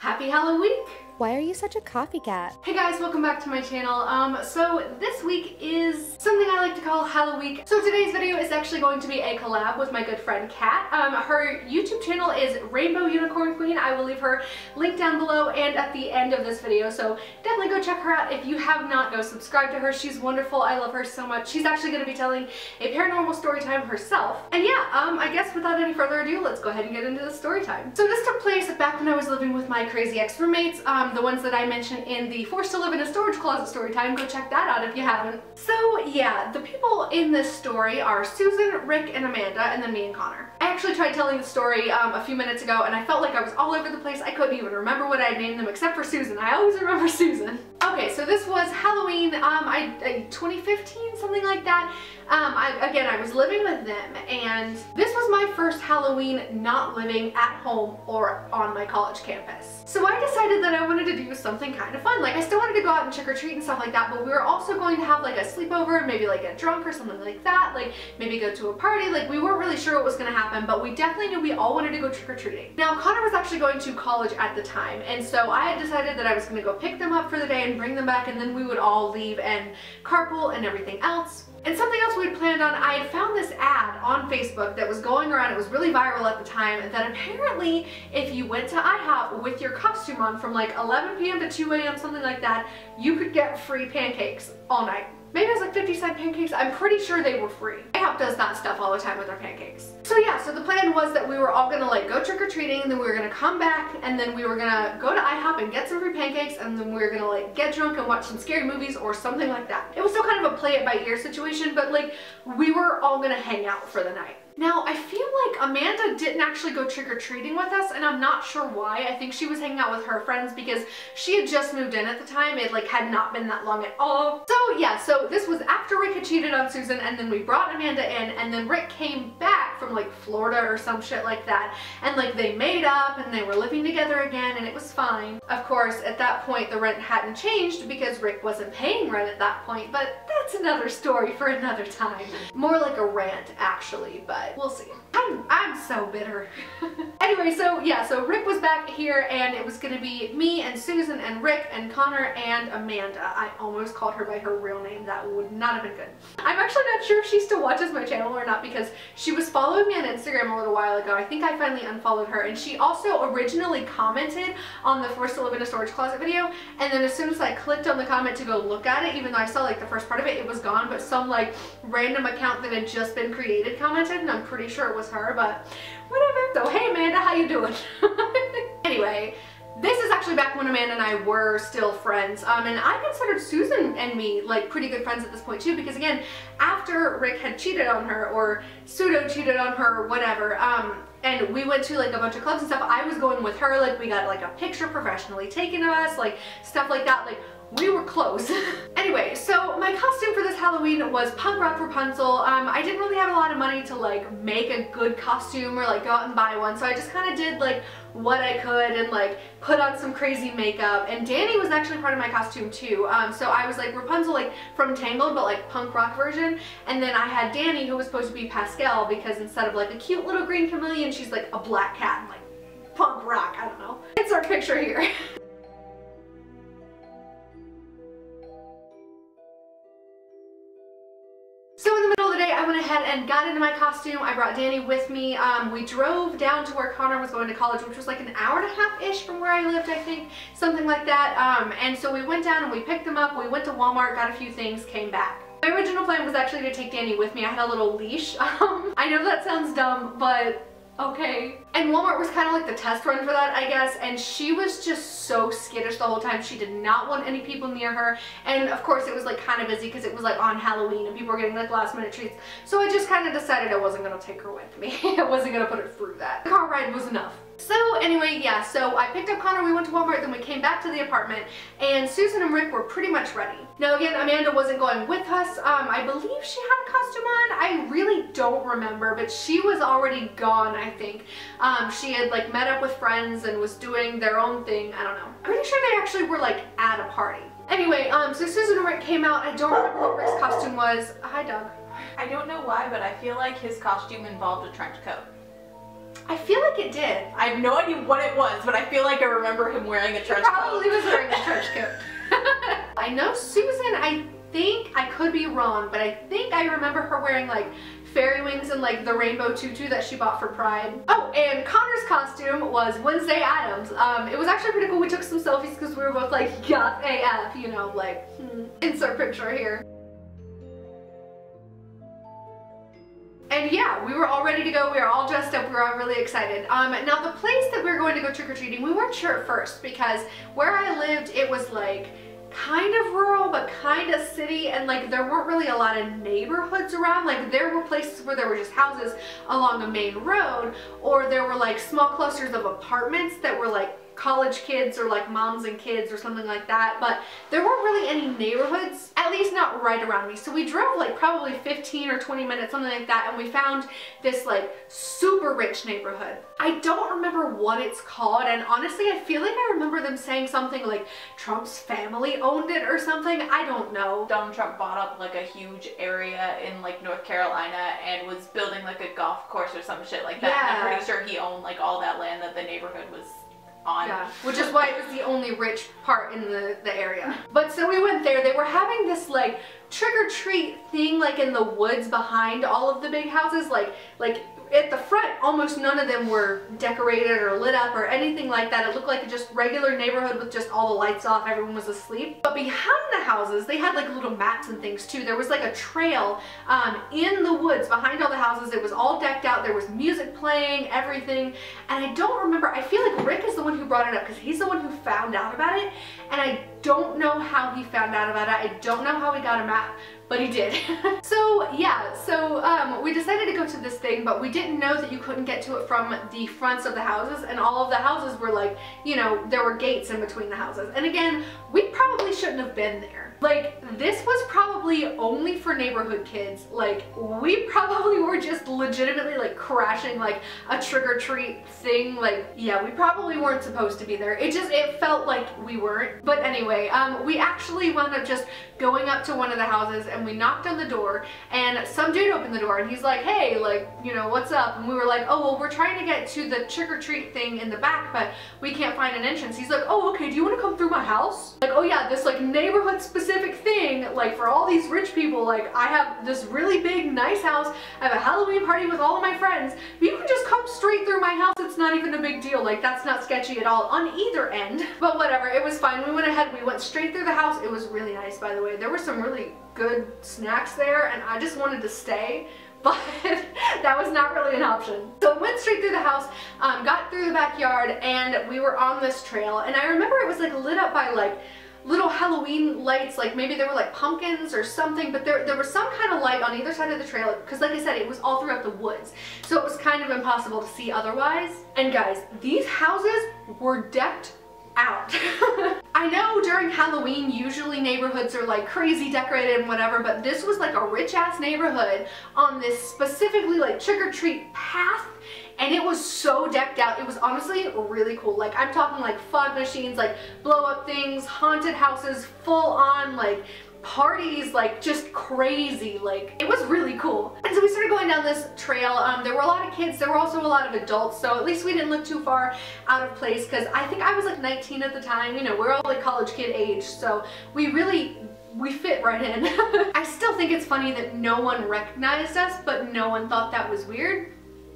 Happy HALLOWEEK! Why are you such a copycat? Hey guys, welcome back to my channel. So this week is something I like to call HALLOWEEK. So today's video is actually going to be a collab with my good friend Kat. Her YouTube channel is RainbowUnicorn Queen. I will leave her link down below and at the end of this video, so definitely go check her out. If you have not, go subscribe to her. She's wonderful. I love her so much. She's actually going to be telling a paranormal story time herself. And yeah, I guess without any further ado, let's go ahead and get into the story time. So this took place back when I was living with my crazy ex-roommates. The ones that I mentioned in the Forced to Live in a Storage Closet story time. Go check that out if you haven't. So yeah, the people in this story are Susan, Rick, and Amanda, and then me and Connor. I actually tried telling the story a few minutes ago and I felt like I was all over the place. I couldn't even remember what I had named them except for Susan. I always remember Susan. Okay, so this was Halloween, 2015, something like that. Again, I was living with them, and this was my first Halloween not living at home or on my college campus. So I decided that I wanted to do something kind of fun. Like, I still wanted to go out and trick-or-treat and stuff like that, but we were also going to have like a sleepover and maybe like get drunk or something like that, like maybe go to a party. Like, we weren't really sure what was going to happen, but we definitely knew we all wanted to go trick-or-treating. Now, Connor was actually going to college at the time, and so I had decided that I was going to go pick them up for the day and bring them back, and then we would all leave and carpool and everything else. And something else we had planned on, I had found this ad on Facebook that was going around, it was really viral at the time, that apparently if you went to IHOP with your costume on from like 11 p.m. to 2 a.m., something like that, you could get free pancakes all night. Maybe it was like 50-cent pancakes. I'm pretty sure they were free. IHOP does that stuff all the time with their pancakes. So yeah, so the plan was that we were all gonna like go trick-or-treating, and then we were gonna come back, and then we were gonna go to IHOP and get some free pancakes, and then we were gonna like get drunk and watch some scary movies or something like that. It was still kind of a play it by ear situation, but like we were all gonna hang out for the night. Now, I feel like Amanda didn't actually go trick-or-treating with us, and I'm not sure why. I think she was hanging out with her friends because she had just moved in at the time. It like had not been that long at all. So yeah, so this was after Rick had cheated on Susan, and then we brought Amanda in, and then Rick came back from like Florida or some shit like that, and like they made up and they were living together again, and it was fine. Of course, at that point the rent hadn't changed because Rick wasn't paying rent at that point, but that's another story for another time. More like a rant actually, but we'll see. I'm so bitter. Anyway, so yeah, so Rick was back here, and it was gonna be me and Susan and Rick and Connor and Amanda. I almost called her by her real name. That would not have been good. I'm actually not sure if she still watches my channel or not, because she was following me on Instagram a little while ago. I think I finally unfollowed her, and she also originally commented on the Forced to Live in a Storage Closet video, and then as soon as I clicked on the comment to go look at it, even though I saw like the first part of it, it was gone, but some like random account that had just been created commented, and I'm pretty sure it was her, but whatever. So hey Amanda, how you doing? Anyway, this is actually back when Amanda and I were still friends, and I considered Susan and me like pretty good friends at this point too, because again, after Rick had cheated on her, or pseudo cheated on her, whatever, and we went to like a bunch of clubs and stuff, I was going with her, like we got like a picture professionally taken of us, like stuff like that, like we were close. Anyway, so my costume for this Halloween was punk rock Rapunzel. I didn't really have a lot of money to like make a good costume or like go out and buy one, so I just kind of did like what I could and like put on some crazy makeup. And Danny was actually part of my costume too. So I was like Rapunzel, like from Tangled, but like punk rock version. And then I had Danny, who was supposed to be Pascal, because instead of like a cute little green chameleon, she's like a black cat and like punk rock. I don't know. It's our picture here. So in the middle of the day, I went ahead and got into my costume. I brought Danny with me. We drove down to where Connor was going to college, which was like an hour and a half-ish from where I lived, I think, something like that. And so we went down and we picked them up. We went to Walmart, got a few things, came back. My original plan was actually to take Danny with me. I had a little leash. I know that sounds dumb, but okay. And Walmart was kind of like the test run for that, I guess, and she was just so skittish the whole time. She did not want any people near her, and of course it was like kind of busy because it was like on Halloween and people were getting like last minute treats, so I just kind of decided I wasn't going to take her with me. I wasn't going to put her through that. The car ride was enough. So anyway, yeah, so I picked up Connor, we went to Walmart, then we came back to the apartment, and Susan and Rick were pretty much ready. Now again, Amanda wasn't going with us. I believe she had a costume on. I really don't remember, but she was already gone, I think. She had like met up with friends and was doing their own thing. I don't know. I'm pretty sure they actually were like at a party. Anyway, so Susan and Rick came out. I don't remember what Rick's costume was. Hi, Doug. I don't know why, but I feel like his costume involved a trench coat. I feel like it did. I have no idea what it was, but I feel like I remember him wearing a trench coat. Probably was wearing a trench coat. I know Susan, I think, I could be wrong, but I think I remember her wearing like fairy wings and like the rainbow tutu that she bought for Pride. Oh, and Connor's costume was Wednesday Addams. It was actually pretty cool. We took some selfies because we were both like, goth AF, you know, like, insert picture here. And yeah, we were all ready to go. We were all dressed up. We were all really excited. Now the place that we were going to go trick-or-treating, we weren't sure at first because where I lived, it was like kind of rural but kind of city, and like there weren't really a lot of neighborhoods around. Like there were places where there were just houses along a main road, or there were like small clusters of apartments that were like college kids or like moms and kids or something like that, but there weren't really any neighborhoods, at least not right around me. So we drove like probably 15 or 20 minutes, something like that, and we found this like super rich neighborhood. I don't remember what it's called, and honestly I feel like I remember them saying something like Trump's family owned it or something. I don't know. Donald Trump bought up like a huge area in like North Carolina and was building like a golf course or some shit like that. Yeah. And I'm pretty sure he owned like all that land that the neighborhood was on. Yeah, which is why it was the only rich part in the area. But so we went there. They were having this like trick-or-treat thing like in the woods behind all of the big houses. Like at the front, almost none of them were decorated or lit up or anything like that. It looked like a just regular neighborhood with just all the lights off, everyone was asleep. But behind the houses, they had like little mats and things too. There was like a trail in the woods behind all the houses. It was all decked out. There was music playing, everything. And I don't remember, I feel like Rick is the one who brought it up because he's the one who found out about it. And I don't know how he found out about it. I don't know how he got a map, but he did. So yeah, we decided to go to this thing, but we didn't know that you couldn't get to it from the fronts of the houses, and all of the houses were like, you know, there were gates in between the houses. And again, we probably shouldn't have been there. Like, this was probably only for neighborhood kids. Like, we probably were just legitimately like crashing like a trick-or-treat thing. Like, yeah, we probably weren't supposed to be there. It felt like we weren't. But anyway, we actually wound up just going up to one of the houses, and we knocked on the door, and some dude opened the door, and he's like, hey, like, you know, what's up? And we were like, oh, well, we're trying to get to the trick-or-treat thing in the back, but we can't find an entrance. He's like, oh, okay, do you want to come through my house? Like, oh yeah, this like neighborhood specific thing, like for all these rich people, like I have this really big, nice house, I have a Halloween party with all of my friends, but you can just come straight through my house, it's not even a big deal, like that's not sketchy at all on either end. But whatever, it was fine. We went ahead, we went straight through the house. It was really nice, by the way. There were some really good snacks there, and I just wanted to stay, but that was not really an option. So I went straight through the house, got through the backyard, and we were on this trail, and I remember it was like lit up by like little Halloween lights, like maybe there were like pumpkins or something, but there was some kind of light on either side of the trail, because like I said, it was all throughout the woods, so it was kind of impossible to see otherwise. And guys, these houses were decked out. I know during Halloween usually neighborhoods are like crazy decorated and whatever, but this was like a rich ass neighborhood on this specifically like trick-or-treat path, and it was so decked out. It was honestly really cool. Like, I'm talking like fog machines, like blow up things, haunted houses, full on like parties, like just crazy. Like, it was really cool. And so we started going down this trail. There were a lot of kids, there were also a lot of adults, so at least we didn't look too far out of place, because I think I was like 19 at the time. You know, we're all like college kid age, so we fit right in. I still think it's funny that no one recognized us, but no one thought that was weird.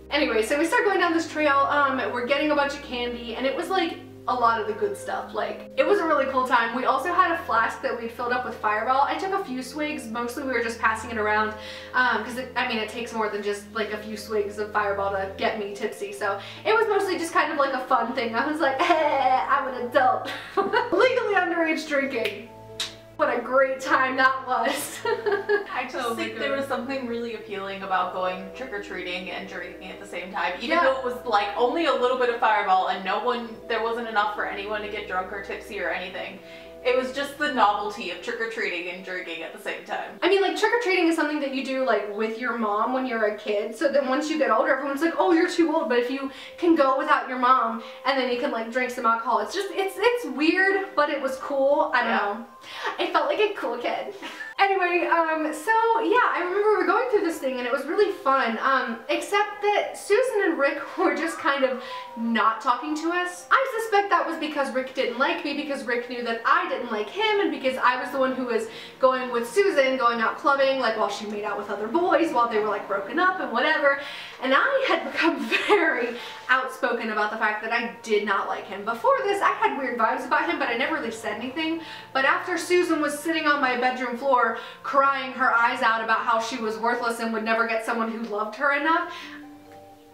Anyway, so we start going down this trail, we're getting a bunch of candy, and it was like a lot of the good stuff. Like, it was a really cool time. We also had a flask that we'd filled up with Fireball. I took a few swigs, mostly we were just passing it around, because I mean, it takes more than just like a few swigs of Fireball to get me tipsy, so it was mostly just kind of like a fun thing. I was like, hey, I'm an adult. Legally underage drinking. What a great time that was. I just think there was something really appealing about going trick-or-treating and drinking at the same time. Even though it was like only a little bit of Fireball and there wasn't enough for anyone to get drunk or tipsy or anything. It was just the novelty of trick-or-treating and drinking at the same time. I mean, like, trick-or-treating is something that you do like with your mom when you're a kid, so then once you get older, everyone's like, oh, you're too old. But if you can go without your mom and then you can like drink some alcohol, it's just, it's weird, but it was cool. I don't know. I felt like a cool kid. Anyway, so yeah, I remember we were going through this thing and it was really fun, except that Susan and Rick were just kind of not talking to us. I suspect that was because Rick didn't like me, because Rick knew that I didn't like him, and because I was the one who was going with Susan, going out clubbing, like while she made out with other boys while they were like broken up and whatever. And I had become very outspoken about the fact that I did not like him. Before this, I had weird vibes about him, but I never really said anything. But after Susan was sitting on my bedroom floor crying her eyes out about how she was worthless and would never get someone who loved her enough,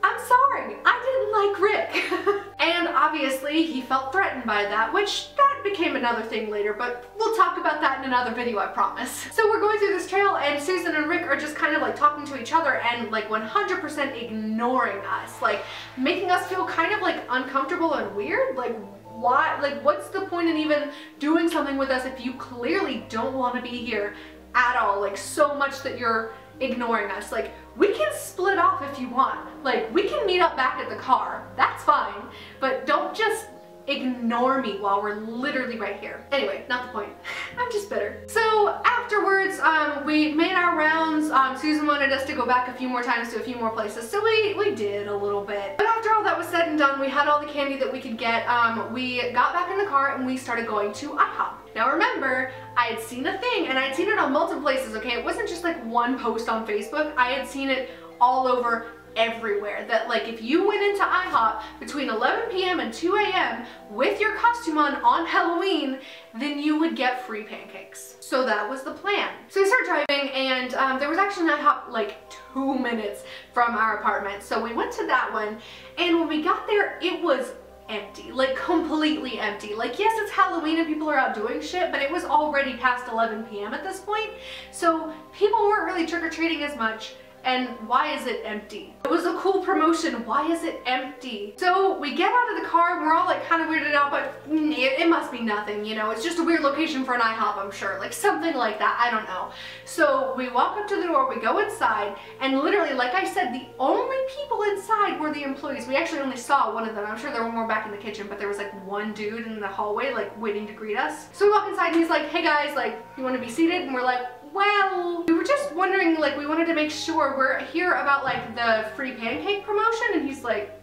I'm sorry, I didn't like Rick. And obviously he felt threatened by that, which that became another thing later, but we'll talk about that in another video, I promise. So we're going through this trail and Susan and Rick are just kind of like talking to each other and like 100% ignoring us, like making us feel kind of like uncomfortable and weird. Like, why? Like, what's the point in even doing something with us if you clearly don't want to be here at all? Like, so much that you're ignoring us. Like, we can split off if you want. Like, we can meet up back at the car. That's fine. But don't just ignore me while we're literally right here. Anyway, not the point. I'm just bitter. So afterwards, we made our rounds. Susan wanted us to go back a few more times to a few more places, so we did a little bit. But after all that was said and done, we had all the candy that we could get. We got back in the car and we started going to IHOP. Now remember, I had seen a thing, and I had seen it on multiple places, okay? It wasn't just like one post on Facebook. I had seen it all over everywhere, that like if you went into IHOP between 11 p.m. and 2 a.m. with your costume on Halloween, then you would get free pancakes. So that was the plan. So we started driving, and there was actually an IHOP like 2 minutes from our apartment. So we went to that one, and when we got there, it was empty, like completely empty. Like, yes, it's Halloween and people are out doing shit, but it was already past 11 p.m. at this point, so people weren't really trick-or-treating as much. And why is it empty? It was a cool promotion. Why is it empty? So we get out of the car and we're all like kind of weirded out, but it must be nothing, you know? It's just a weird location for an IHOP, I'm sure. Like something like that, I don't know. So we walk up to the door, we go inside, and literally, like I said, the only people inside were the employees. We actually only saw one of them. I'm sure there were more back in the kitchen, but there was like one dude in the hallway like waiting to greet us. So we walk inside and he's like, hey guys, like, you want to be seated? And we're like, well, we were just wondering, like, we wanted to make sure we're here about like the free pancake promotion. And he's like,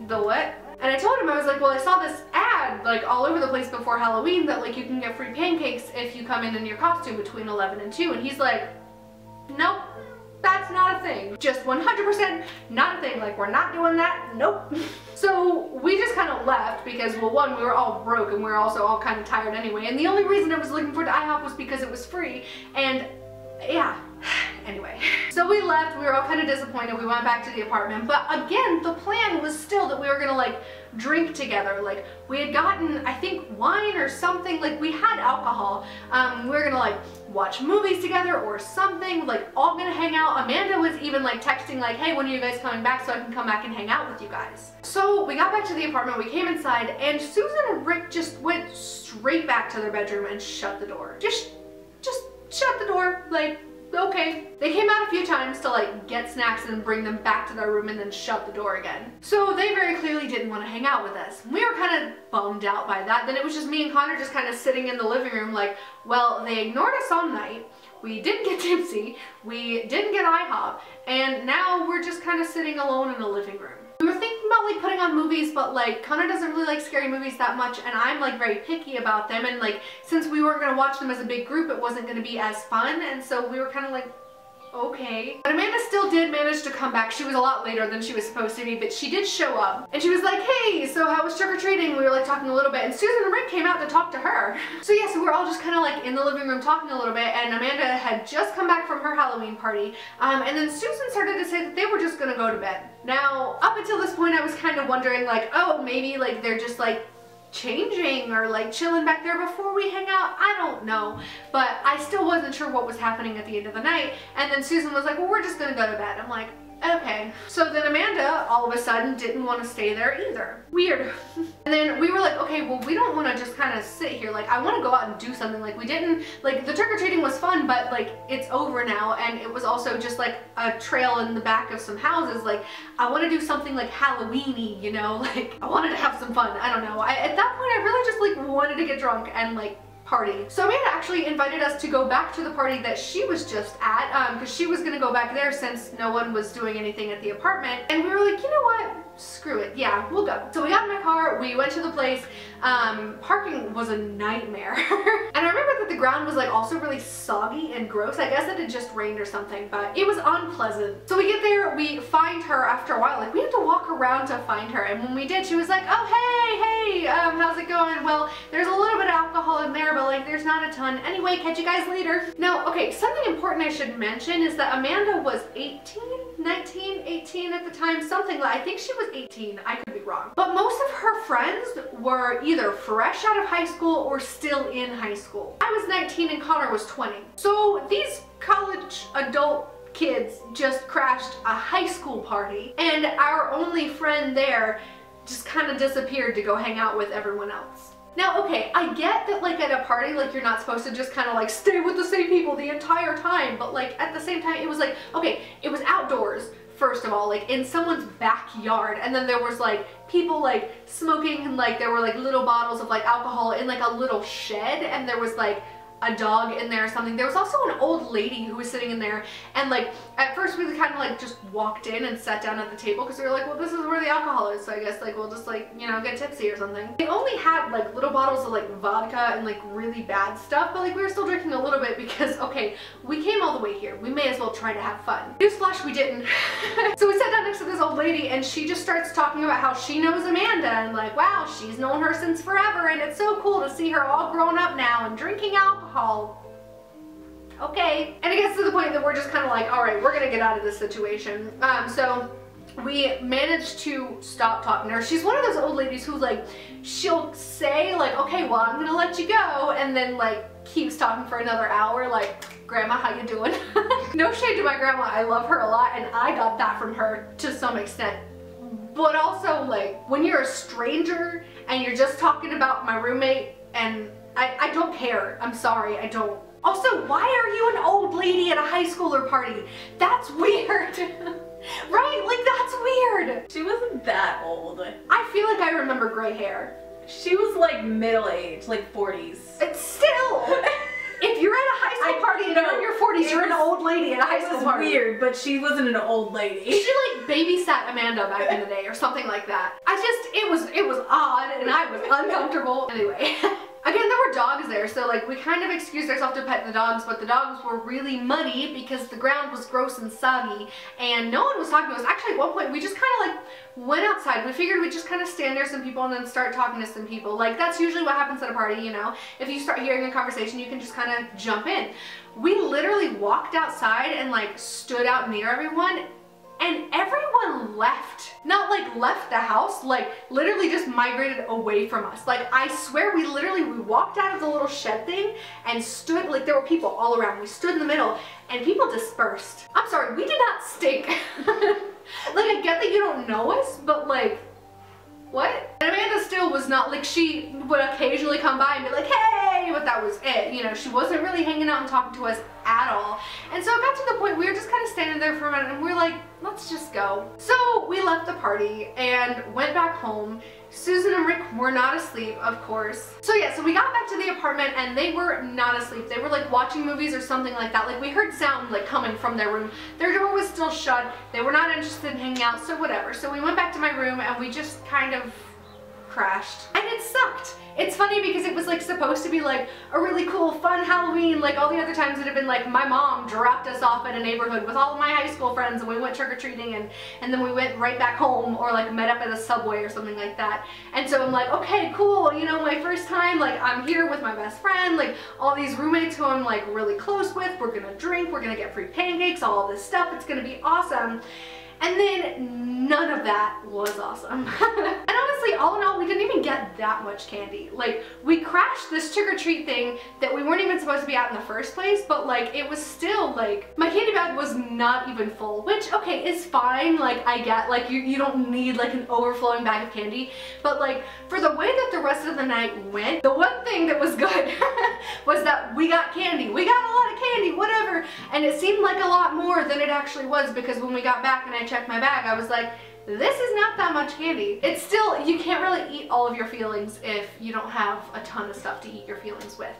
the what? And I told him, I was like, well, I saw this ad like all over the place before Halloween that like you can get free pancakes if you come in your costume between 11 and 2. And he's like, nope, that's not a thing. Just 100% not a thing. Like, we're not doing that. Nope. So we just kind of left because, well, one, we were all broke and we were also all kind of tired anyway. And the only reason I was looking forward to IHOP was because it was free. And yeah, anyway. So we left, we were all kind of disappointed, we went back to the apartment, but again, the plan was still that we were gonna like drink together. Like, we had gotten, I think, wine or something, like we had alcohol. We were gonna like watch movies together or something, like all gonna hang out. Amanda was even like texting like, hey, when are you guys coming back so I can come back and hang out with you guys? So we got back to the apartment, we came inside, and Susan and Rick just went straight back to their bedroom and shut the door. Just shut the door, like, okay. They came out a few times to like get snacks and bring them back to their room and then shut the door again. So they very clearly didn't want to hang out with us. We were kind of bummed out by that. Then it was just me and Connor just kind of sitting in the living room like, well, they ignored us all night. We didn't get tipsy. We didn't get IHOP. And now we're just kind of sitting alone in the living room. We were thinking about like putting on movies, but like Connor doesn't really like scary movies that much, and I'm like very picky about them, and like since we weren't going to watch them as a big group, it wasn't going to be as fun, and so we were kind of like, okay. But Amanda still did manage to come back. She was a lot later than she was supposed to be, but she did show up. And she was like, hey, so how was trick-or-treating? We were like talking a little bit, and Susan and Rick came out to talk to her. So yeah, so we were all just kind of like in the living room talking a little bit, and Amanda had just come back from her Halloween party. And then Susan started to say that they were just gonna go to bed. Now, up until this point, I was kind of wondering like, oh, maybe like they're just like changing or like chilling back there before we hang out. I don't know, but I still wasn't sure what was happening at the end of the night. And then Susan was like, well, we're just gonna go to bed. I'm like, okay. So then Amanda all of a sudden didn't want to stay there either. Weird. And then we were like, okay, well, we don't want to just kind of sit here. Like, I want to go out and do something. Like, we didn't, like, the trick-or-treating was fun, but like it's over now, and it was also just like a trail in the back of some houses. Like, I want to do something like Halloween-y, you know, like I wanted to have some fun. I don't know. At that point I really just like wanted to get drunk and like party. So Amanda actually invited us to go back to the party that she was just at, because she was gonna go back there since no one was doing anything at the apartment. And we were like, you know what? Screw it. Yeah, we'll go. So we got in my car, we went to the place. Parking was a nightmare. And I remember that the ground was like also really soggy and gross. I guess it had just rained or something, but it was unpleasant. So we get there, we find her after a while. Like, we had to walk around to find her. And when we did, she was like, oh, hey, how's it going? Well, there's a little bit of alcohol in there, but like there's not a ton. Anyway, catch you guys later. Now, okay, something important I should mention is that Amanda was 18 at the time, something like, I think she was 18, I could be wrong. But most of her friends were either fresh out of high school or still in high school. I was 19 and Connor was 20. So these college adult kids just crashed a high school party, and our only friend there just kind of disappeared to go hang out with everyone else. Now, okay, I get that like at a party, like you're not supposed to just kind of like stay with the same people the entire time, but like at the same time, it was like, okay, it was outdoors, first of all, like in someone's backyard, and then there was like people like smoking, and like there were like little bottles of like alcohol in like a little shed, and there was like a dog in there or something. There was also an old lady who was sitting in there, and like at first we kind of like just walked in and sat down at the table because we were like, well, this is where the alcohol is, so I guess like we'll just like, you know, get tipsy or something. They only had like little bottles of like vodka and like really bad stuff, but like we were still drinking a little bit because, okay, we came all the way here, we may as well try to have fun. Newsflash, we didn't. So we sat down next to this old lady, and she just starts talking about how she knows Amanda, and like, wow, she's known her since forever, and it's so cool to see her all grown up now and drinking alcohol. Okay. And it gets to the point that we're just kind of like, all right, we're gonna get out of this situation. So we managed to stop talking to her. She's one of those old ladies who like, she'll say like, okay, well, I'm gonna let you go, and then like keeps talking for another hour, like, Grandma, how you doing? No shade to my grandma, I love her a lot, and I got that from her to some extent. But also, like, when you're a stranger and you're just talking about my roommate, and I don't care. I'm sorry, I don't. Also, why are you an old lady at a high schooler party? That's weird. Right? Like, that's weird. She wasn't that old. I feel like I remember gray hair. She was like middle-aged, like 40s. It's still. If you're at a high school party and you're in your 40s, you're an old lady at a high school party. It was weird, but she wasn't an old lady. She like babysat Amanda back in the day or something like that. It was odd, and I was uncomfortable. Anyway. Again, there were dogs there, so like we kind of excused ourselves to pet the dogs, but the dogs were really muddy because the ground was gross and soggy, and no one was talking to us. Actually, at one point, we just kind of like went outside. We figured we'd just kind of stand near some people and then start talking to some people. Like, that's usually what happens at a party, you know? If you start hearing a conversation, you can just kind of jump in. We literally walked outside and like stood out near everyone, and everyone left. Not like left the house, like literally just migrated away from us. Like, I swear we walked out of the little shed thing and stood, like there were people all around. We stood in the middle and people dispersed. I'm sorry, we did not stink. Like, I get that you don't know us, but like, what? And Amanda still was not, like, she would occasionally come by and be like, hey, but that was it. You know, she wasn't really hanging out and talking to us at all. And so it got to the point we were just kind of standing there for a minute, and we were like, let's just go. So we left the party and went back home. Susan and Rick were not asleep, of course. So yeah, so we got back to the apartment and they were not asleep. They were like watching movies or something like that. Like, we heard sound like coming from their room. Their door was still shut. They were not interested in hanging out, so whatever. So we went back to my room and we just kind of crashed. And it sucked. It's funny because it was like supposed to be like a really cool, fun Halloween. Like all the other times it had been like my mom dropped us off at a neighborhood with all of my high school friends and we went trick-or-treating and then we went right back home, or like met up at a Subway or something like that. And so I'm like, okay, cool, you know, my first time, like I'm here with my best friend, like all these roommates who I'm like really close with, we're gonna drink, we're gonna get free pancakes, all this stuff, it's gonna be awesome. And then none of that was awesome. And honestly, all in all, we didn't even get that much candy. Like, we crashed this trick-or-treat thing that we weren't even supposed to be at in the first place, but like, it was still like, my candy bag was not even full, which, okay, is fine. Like, I get, like, you don't need like an overflowing bag of candy, but like, for the way that the rest of the night went, the one thing that was good was that we got candy. We got a lot of candy, whatever. And it seemed like a lot more than it actually was, because when we got back and I checked my bag, I was like, this is not that much candy. It's still, you can't really eat all of your feelings if you don't have a ton of stuff to eat your feelings with.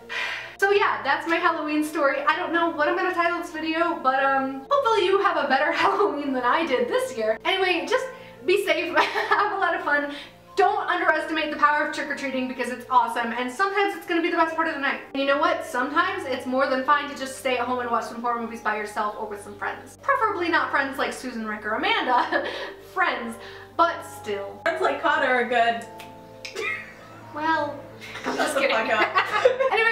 So yeah, that's my Halloween story. I don't know what I'm gonna title this video, but hopefully you have a better Halloween than I did this year. Anyway, just be safe, have a lot of fun. Don't underestimate the power of trick-or-treating because it's awesome, and sometimes it's gonna be the best part of the night. And you know what? Sometimes it's more than fine to just stay at home and watch some horror movies by yourself or with some friends. Preferably not friends like Susan, Rick, or Amanda. Friends, but still. Friends like Connor are good. Well, just kidding. Anyway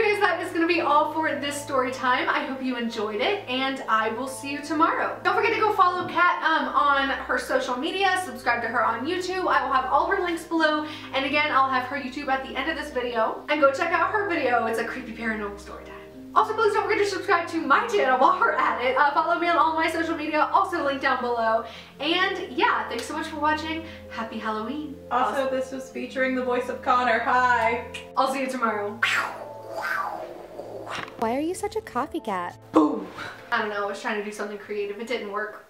guys, that is going to be all for this story time. I hope you enjoyed it, and I will see you tomorrow. Don't forget to go follow Kat on her social media, subscribe to her on YouTube. I will have all her links below, and again, I'll have her YouTube at the end of this video. And go check out her video. It's a creepy paranormal story time. Also, please don't forget to subscribe to my channel while we're at it. Follow me on all my social media, also linked down below. And yeah, thanks so much for watching. Happy Halloween. Also, this was featuring the voice of Connor. Hi. I'll see you tomorrow. Why are you such a copycat? Boom. I don't know, I was trying to do something creative. It didn't work.